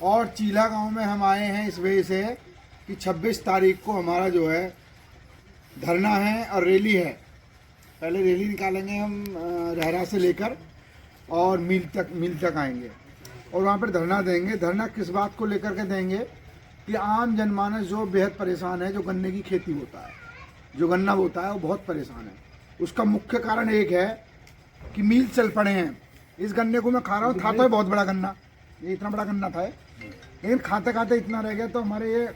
और चीला गांव में हम आए हैं इस वजह से कि 26 तारीख को हमारा जो है धरना है और रैली है। पहले रैली निकालेंगे हम रहरा से लेकर और मिल तक आएंगे और वहाँ पर धरना देंगे। धरना किस बात को लेकर के देंगे कि आम जनमानस जो बेहद परेशान है, जो गन्ने की खेती होता है, जो गन्ना होता है वो बहुत परेशान है। उसका मुख्य कारण एक है कि मिल चल पड़े हैं। इस गन्ने को मैं खा रहा हूँ, था तो बहुत बड़ा गन्ना, ये इतना बड़ा गन्ना था, लेकिन खाते खाते इतना रह गया। तो हमारे ये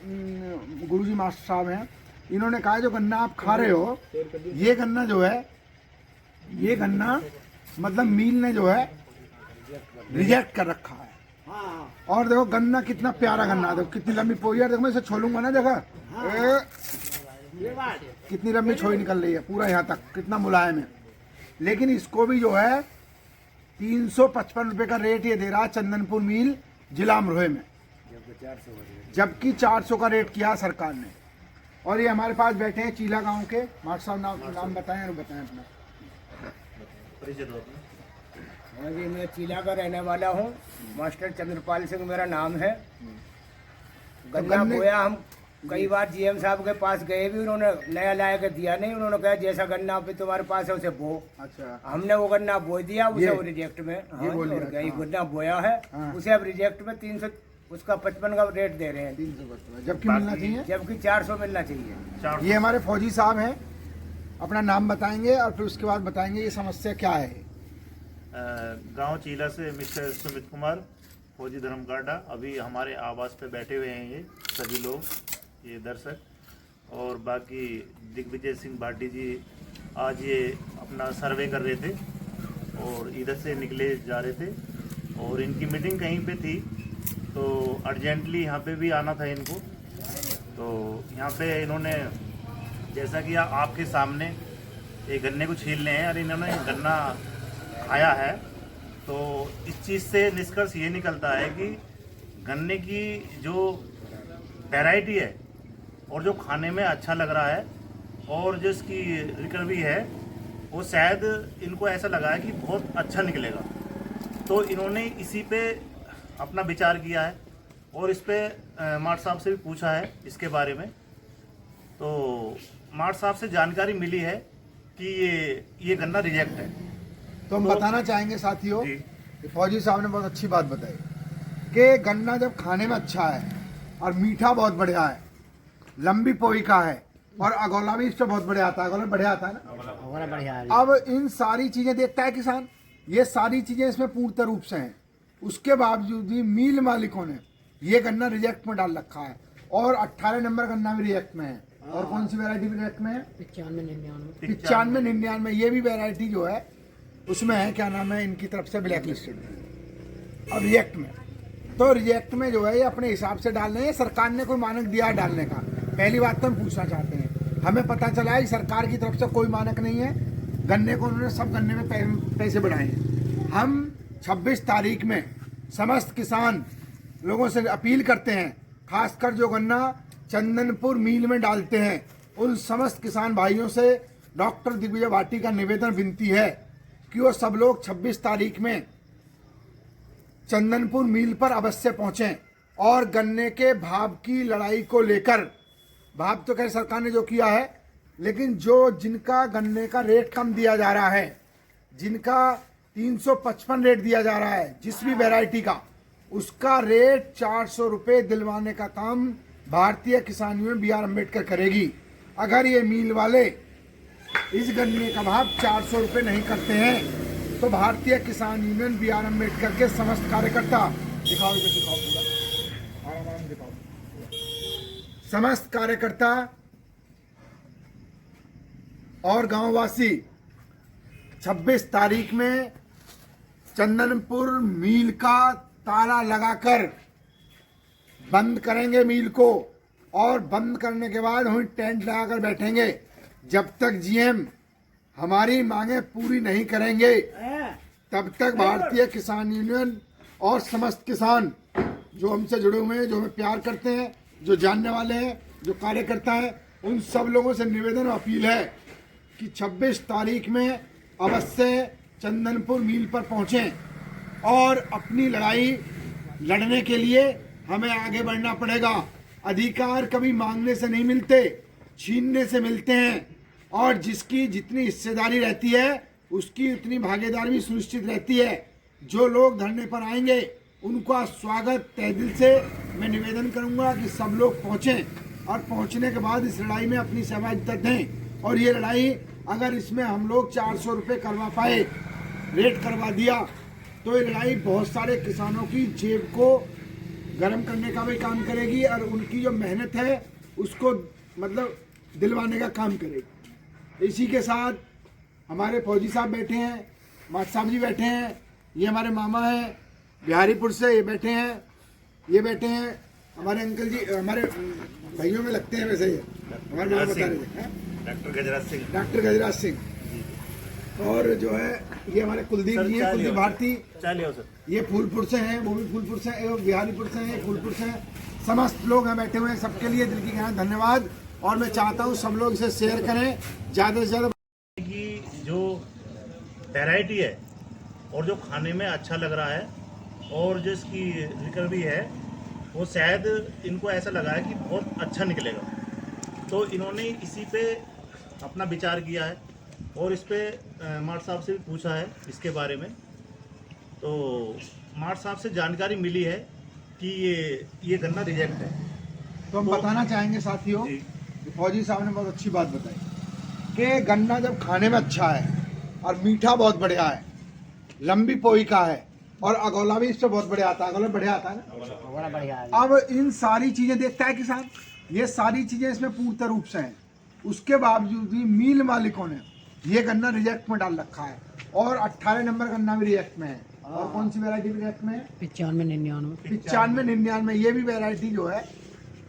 गुरुजी मास्टर साहब हैं, इन्होंने कहा जो गन्ना आप खा रहे हो, ये गन्ना जो है, ये गन्ना मतलब मिल ने जो है रिजेक्ट कर रखा है। और देखो गन्ना कितना प्यारा गन्ना है, देखो कितनी लंबी पोई है। देखो मैं इसे छोलूंगा ना, देखो कितनी लंबी छोई निकल रही है पूरा यहाँ तक, कितना मुलायम है। लेकिन इसको भी जो है 355 रुपये का रेट ये दे रहा है चंदनपुर मिल जिला अमरोहे में, जबकि 400 का रेट किया सरकार ने। और ये हमारे पास बैठे हैं चीला गांव के मास्टर साहब, नाम बताएं और बताएं अपना। जी मैं चीला का रहने वाला हूँ, मास्टर चंद्रपाल सिंह मेरा नाम है। गन्ना बोया हम कई बार जीएम साहब के पास गए भी, उन्होंने नया लाया के दिया नहीं। उन्होंने कहा जैसा गन्ना पे तुम्हारे पास है उसे बो। अच्छा, हमने वो गन्ना बो दिया, उसे वो रिजेक्ट में गन्ना बोया है, उसे अब रिजेक्ट में 300 उसका 55 का रेट दे रहे हैं, 355, जबकि मिलना चाहिए, जबकि 400 मिलना चाहिए। ये हमारे फौजी साहब हैं, अपना नाम बताएंगे और फिर उसके बाद बताएंगे ये समस्या क्या है। गांव चीला से मिस्टर सुमित कुमार, फौजी धर्मकांडा। अभी हमारे आवास पे बैठे हुए हैं ये सभी लोग, ये दर्शक और बाकी दिग्विजय सिंह भाटी जी आज ये अपना सर्वे कर रहे थे और इधर से निकले जा रहे थे और इनकी मीटिंग कहीं पे थी, तो अर्जेंटली यहाँ पे भी आना था इनको। तो यहाँ पे इन्होंने जैसा कि आपके सामने ये गन्ने को छील रहे हैं और इन्होंने गन्ना खाया है, तो इस चीज़ से निष्कर्ष ये निकलता है कि गन्ने की जो वैरायटी है और जो खाने में अच्छा लग रहा है और जो इसकी रिकवरी है वो शायद इनको ऐसा लगा है कि बहुत अच्छा निकलेगा। तो इन्होंने इसी पे अपना विचार किया है और इस पे मार्ट साहब से भी पूछा है इसके बारे में। तो मार्ट साहब से जानकारी मिली है कि ये गन्ना रिजेक्ट है। तो हम बताना चाहेंगे साथियों कि फौजी साहब ने बहुत अच्छी बात बताई कि गन्ना जब खाने में अच्छा है और मीठा बहुत बढ़िया है, लंबी पोई का है और अगोला भी इससे बहुत बढ़िया आता है, अगोला बढ़िया आता है ना, अगोला बढ़िया है। अब इन सारी चीजें देखता है किसान, ये सारी चीजें इसमें पूर्णतः रूप से हैं, उसके बावजूद भी मिल मालिकों ने ये गन्ना रिजेक्ट में डाल रखा है और 18 नंबर गन्ना भी रिजेक्ट में है। और कौन सी वैरायटी भी रिजेक्ट में है? 95-99। ये भी वैरायटी जो है उसमें है, क्या नाम है, इनकी तरफ से ब्लैक लिस्टेड और रिजेक्ट में। तो रिजेक्ट में जो है ये अपने हिसाब से डाल रहे हैं, सरकार ने कोई मानक दिया डालने का। पहली बात तो हम पूछना चाहते हैं, हमें पता चला है कि सरकार की तरफ से कोई मानक नहीं है। गन्ने को उन्होंने सब गन्ने में पैसे बढ़ाए हैं। हम 26 तारीख में समस्त किसान लोगों से अपील करते हैं, खासकर जो गन्ना चंदनपुर मिल में डालते हैं, उन समस्त किसान भाइयों से डॉक्टर दिग्विजय भाटी का निवेदन विनती है कि वो सब लोग 26 तारीख में चंदनपुर मिल पर अवश्य पहुंचें और गन्ने के भाव की लड़ाई को लेकर, भाव तो खैर सरकार ने जो किया है, लेकिन जो जिनका गन्ने का रेट कम दिया जा रहा है, जिनका 355 रेट दिया जा रहा है जिस भी वैरायटी का, उसका रेट 400 रुपये दिलवाने का काम भारतीय किसान यूनियन बी आर अम्बेडकर करेगी। अगर ये मिल वाले इस गन्ने का भाव 400 रुपये नहीं करते हैं तो भारतीय किसान यूनियन बी आर अम्बेडकर के समस्त कार्यकर्ता, दिखाओ इधर, दिखाओ पूरा आराम दिखाओ, समस्त कार्यकर्ता और गांववासी 26 तारीख में चंदनपुर मिल का ताला लगाकर बंद करेंगे मिल को, और बंद करने के बाद हम टेंट लगाकर बैठेंगे जब तक जीएम हमारी मांगे पूरी नहीं करेंगे, तब तक भारतीय किसान यूनियन और समस्त किसान जो हमसे जुड़े हुए हैं, जो हमें प्यार करते हैं, जो जानने वाले हैं, जो कार्यकर्ता हैं, उन सब लोगों से निवेदन और अपील है कि 26 तारीख में अवश्य चंदनपुर मिल पर पहुंचें और अपनी लड़ाई लड़ने के लिए हमें आगे बढ़ना पड़ेगा। अधिकार कभी मांगने से नहीं मिलते, छीनने से मिलते हैं। और जिसकी जितनी हिस्सेदारी रहती है उसकी उतनी भागीदारी भी सुनिश्चित रहती है। जो लोग धरने पर आएंगे उनका स्वागत तहे दिल से मैं निवेदन करूंगा कि सब लोग पहुंचें और पहुंचने के बाद इस लड़ाई में अपनी सहभागिता दें। और ये लड़ाई अगर इसमें हम लोग 400 रुपये करवा पाए, रेट करवा दिया, तो ये लड़ाई बहुत सारे किसानों की जेब को गर्म करने का भी काम करेगी और उनकी जो मेहनत है उसको मतलब दिलवाने का काम करेगी। इसी के साथ हमारे फौजी साहब बैठे हैं, माट साहब जी बैठे हैं, ये हमारे मामा हैं बिहारीपुर से, ये बैठे हैं, ये बैठे हैं हमारे अंकल जी, हमारे भाइयों में लगते हैं वैसे, ये हमारे नाम बता रहे थे, डॉक्टर गजराज सिंह। और जो है ये हमारे कुलदीप जी हैं, कुलदीप भारती, ये फूलपुर से हैं, वो भी फूलपुर से, बिहारीपुर से हैं, फूलपुर से हैं। समस्त लोग यहाँ बैठे हुए हैं, सबके लिए दिल की गहराई धन्यवाद। और मैं चाहता हूँ सब लोग इसे शेयर करें ज़्यादा से ज़्यादा। की जो वैरायटी है और जो खाने में अच्छा लग रहा है और जो इसकी रिकवरी है वो शायद इनको ऐसा लगा है कि बहुत अच्छा निकलेगा, तो इन्होंने इसी पे अपना विचार किया है और इस पे माट साहब से भी पूछा है इसके बारे में। तो माट साहब से जानकारी मिली है कि ये गन्ना रिजेक्ट है। तो हम बताना चाहेंगे साथियों, फौजी साहब ने बहुत अच्छी बात बताई कि गन्ना जब खाने में अच्छा है और मीठा बहुत बढ़िया है, लंबी पोई का है और अगोला भी इससे बहुत बढ़िया आता है, अगोला बढ़िया आता है ना, बड़ा बढ़िया है। अब इन सारी चीजें देखता है किसान, ये सारी चीजें इसमें पूर्ण रूप से हैं, उसके बावजूद भी मिल मालिकों ने ये गन्ना रिजेक्ट में डाल रखा है। और 18 नंबर गन्ना भी रिजेक्ट में है। और कौन सी वैरायटी रिजेक्ट में है? 95, 99, ये भी वैरायटी जो है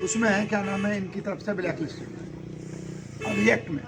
उसमें है, क्या नाम है, इनकी तरफ से ब्लैक लिस्ट रिजेक्ट में।